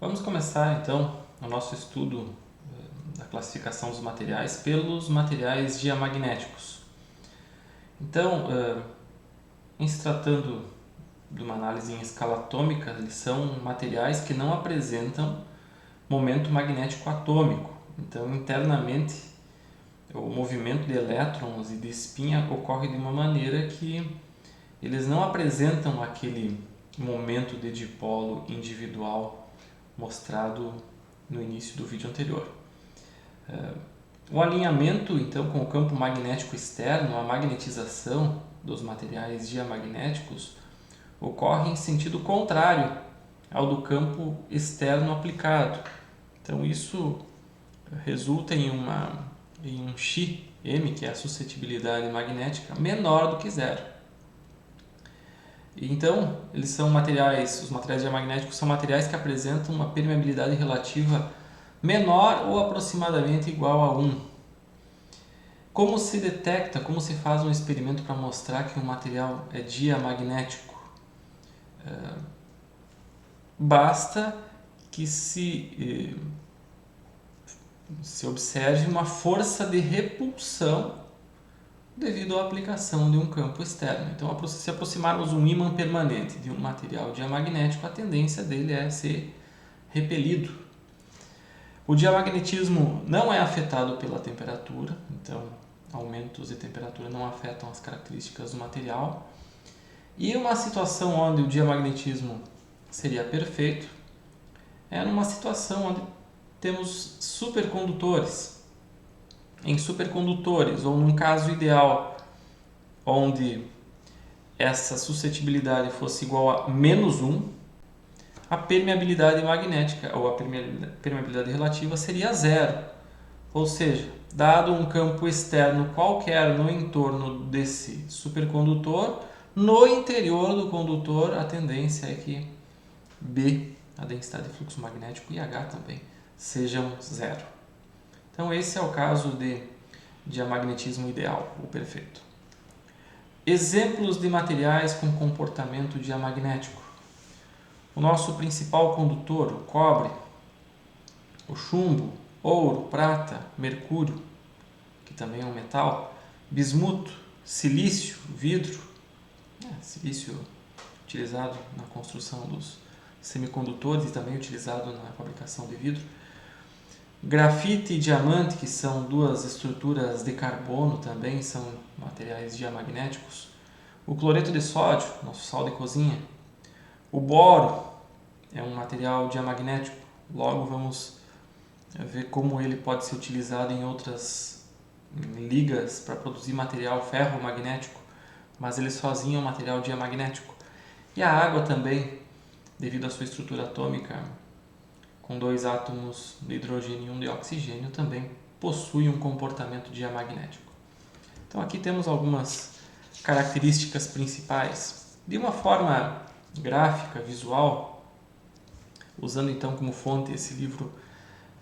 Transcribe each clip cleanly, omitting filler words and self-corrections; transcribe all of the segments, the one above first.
Vamos começar então o nosso estudo da classificação dos materiais pelos materiais diamagnéticos. Então, em se tratando de uma análise em escala atômica, eles são materiais que não apresentam momento magnético atômico. Então, internamente, o movimento de elétrons e de espinha ocorre de uma maneira que eles não apresentam aquele momento de dipolo individual mostrado no início do vídeo anterior. O alinhamento, então, com o campo magnético externo, a magnetização dos materiais diamagnéticos, ocorre em sentido contrário ao do campo externo aplicado. Então, isso resulta em um Xm, que é a suscetibilidade magnética, menor do que zero. Então, os materiais diamagnéticos são materiais que apresentam uma permeabilidade relativa menor ou aproximadamente igual a 1. Como se detecta, como se faz um experimento para mostrar que um material é diamagnético? Basta que se observe uma força de repulsão devido à aplicação de um campo externo. Então, se aproximarmos um ímã permanente de um material diamagnético, a tendência dele é ser repelido. O diamagnetismo não é afetado pela temperatura, então aumentos de temperatura não afetam as características do material. E uma situação onde o diamagnetismo seria perfeito é numa situação onde temos supercondutores. Em supercondutores, ou num caso ideal, onde essa suscetibilidade fosse igual a menos 1, a permeabilidade magnética, ou a permeabilidade relativa, seria zero. Ou seja, dado um campo externo qualquer no entorno desse supercondutor, no interior do condutor a tendência é que B, a densidade de fluxo magnético, e H também, sejam zero. Então esse é o caso de diamagnetismo ideal, ou perfeito. Exemplos de materiais com comportamento diamagnético. O nosso principal condutor, o cobre, o chumbo, ouro, prata, mercúrio, que também é um metal, bismuto, silício, vidro, silício utilizado na construção dos semicondutores e também utilizado na fabricação de vidro, grafite e diamante, que são duas estruturas de carbono, também são materiais diamagnéticos, o cloreto de sódio, nosso sal de cozinha, o boro é um material diamagnético, logo vamos ver como ele pode ser utilizado em outras ligas para produzir material ferromagnético, mas ele sozinho é um material diamagnético. E a água também, devido à sua estrutura atômica, com 2 átomos de hidrogênio e 1 de oxigênio, também possui um comportamento diamagnético. Então aqui temos algumas características principais. De uma forma gráfica, visual, usando então como fonte esse livro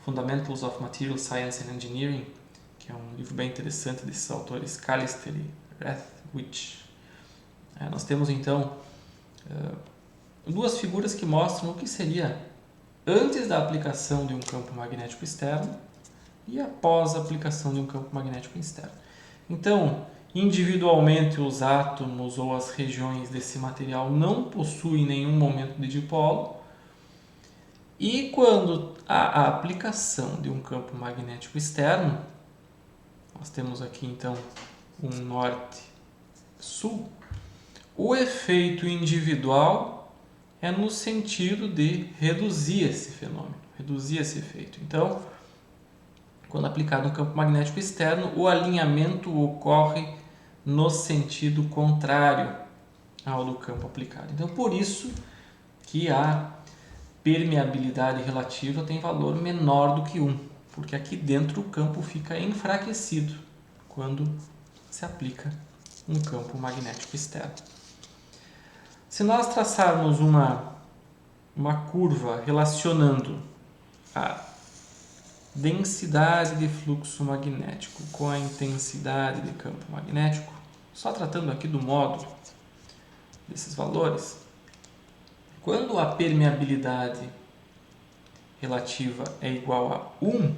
Fundamentals of Material Science and Engineering, que é um livro bem interessante desses autores Callister e Rathwich. Nós temos então duas figuras que mostram o que seria antes da aplicação de um campo magnético externo e após a aplicação de um campo magnético externo. Então, individualmente os átomos ou as regiões desse material não possuem nenhum momento de dipolo, e quando há a aplicação de um campo magnético externo, nós temos aqui então um norte-sul, o efeito individual é no sentido de reduzir esse fenômeno, reduzir esse efeito. Então, quando aplicado um campo magnético externo, o alinhamento ocorre no sentido contrário ao do campo aplicado. Então, por isso que a permeabilidade relativa tem valor menor do que 1, porque aqui dentro o campo fica enfraquecido quando se aplica um campo magnético externo. Se nós traçarmos uma curva relacionando a densidade de fluxo magnético com a intensidade de campo magnético, só tratando aqui do módulo desses valores, quando a permeabilidade relativa é igual a 1,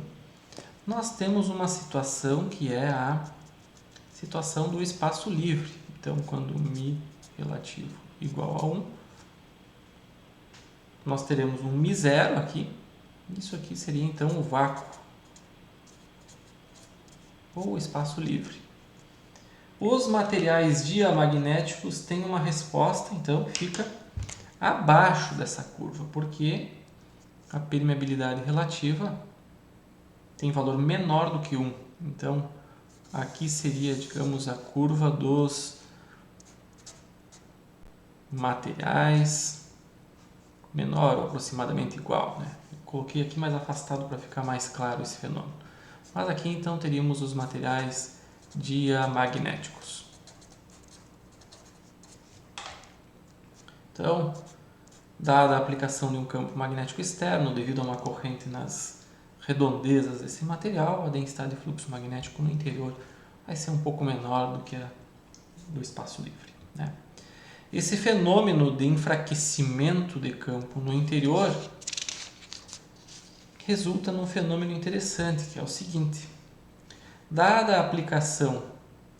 nós temos uma situação que é a situação do espaço livre. Então, quando μ relativo igual a 1, nós teremos um μ0 aqui. Isso aqui seria então o vácuo, ou espaço livre. Os materiais diamagnéticos têm uma resposta, então fica abaixo dessa curva, porque a permeabilidade relativa tem valor menor do que 1. Então, aqui seria, digamos, a curva dos materiais menor ou aproximadamente igual, né? Coloquei aqui mais afastado para ficar mais claro esse fenômeno. Mas aqui então teríamos os materiais diamagnéticos. Então, dada a aplicação de um campo magnético externo devido a uma corrente nas redondezas desse material, a densidade de fluxo magnético no interior vai ser um pouco menor do que a do espaço livre, né? Esse fenômeno de enfraquecimento de campo no interior resulta num fenômeno interessante, que é o seguinte: dada a aplicação,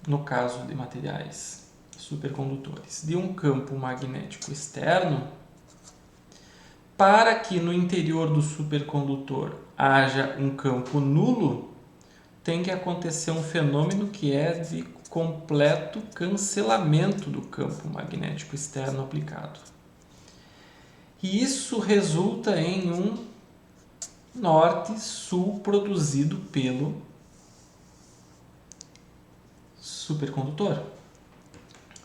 no caso de materiais supercondutores, de um campo magnético externo, para que no interior do supercondutor haja um campo nulo, tem que acontecer um fenômeno que é de completo cancelamento do campo magnético externo aplicado. E isso resulta em um norte-sul produzido pelo supercondutor.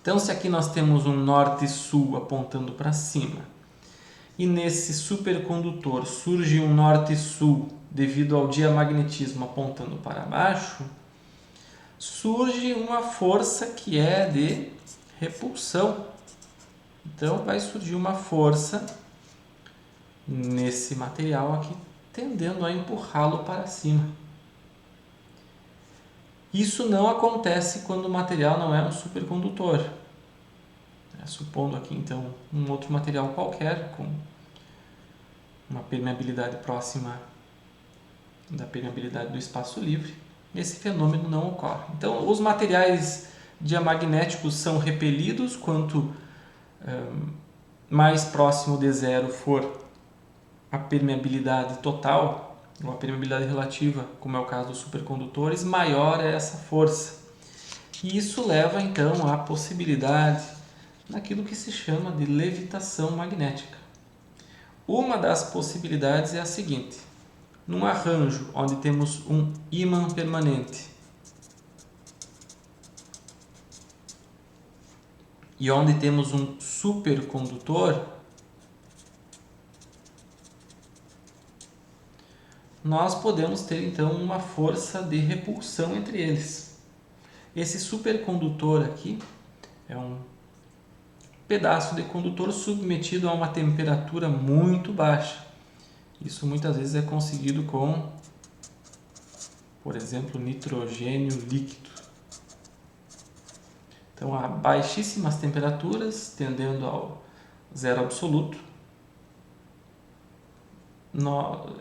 Então, se aqui nós temos um norte-sul apontando para cima, e nesse supercondutor surge um norte-sul devido ao diamagnetismo apontando para baixo, surge uma força que é de repulsão. Então, vai surgir uma força nesse material aqui, tendendo a empurrá-lo para cima. Isso não acontece quando o material não é um supercondutor. Supondo aqui, então, um outro material qualquer, com uma permeabilidade próxima da permeabilidade do espaço livre, esse fenômeno não ocorre. Então, os materiais diamagnéticos são repelidos quanto mais próximo de zero for a permeabilidade total, ou a permeabilidade relativa, como é o caso dos supercondutores, maior é essa força. E isso leva, então, à possibilidade daquilo que se chama de levitação magnética. Uma das possibilidades é a seguinte: num arranjo onde temos um ímã permanente e onde temos um supercondutor, nós podemos ter então uma força de repulsão entre eles. Esse supercondutor aqui é um pedaço de condutor submetido a uma temperatura muito baixa. Isso muitas vezes é conseguido com, por exemplo, nitrogênio líquido. Então, a baixíssimas temperaturas, tendendo ao zero absoluto,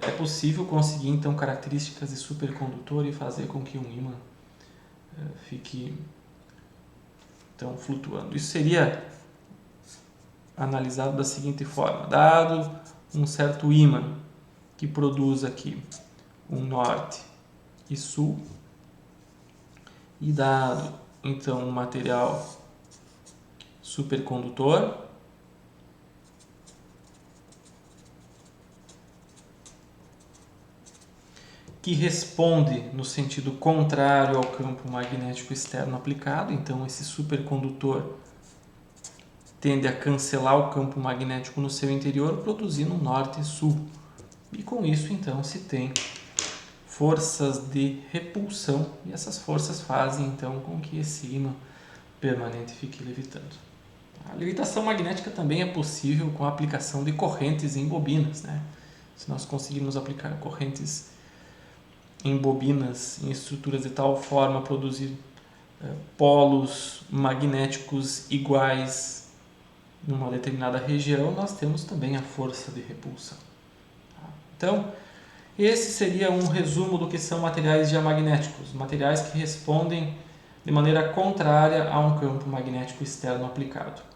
é possível conseguir então características de supercondutor e fazer com que um ímã fique então flutuando. Isso seria analisado da seguinte forma: dado um certo ímã que produz aqui um norte e sul, e dado então um material supercondutor, que responde no sentido contrário ao campo magnético externo aplicado. Então, esse supercondutor tende a cancelar o campo magnético no seu interior, produzindo um norte e sul. E com isso, então, se tem forças de repulsão, e essas forças fazem, então, com que esse ímã permanente fique levitando. A levitação magnética também é possível com a aplicação de correntes em bobinas, né? Se nós conseguirmos aplicar correntes em bobinas, em estruturas de tal forma a produzir polos magnéticos iguais numa determinada região, nós temos também a força de repulsão. Então, esse seria um resumo do que são materiais diamagnéticos, materiais que respondem de maneira contrária a um campo magnético externo aplicado.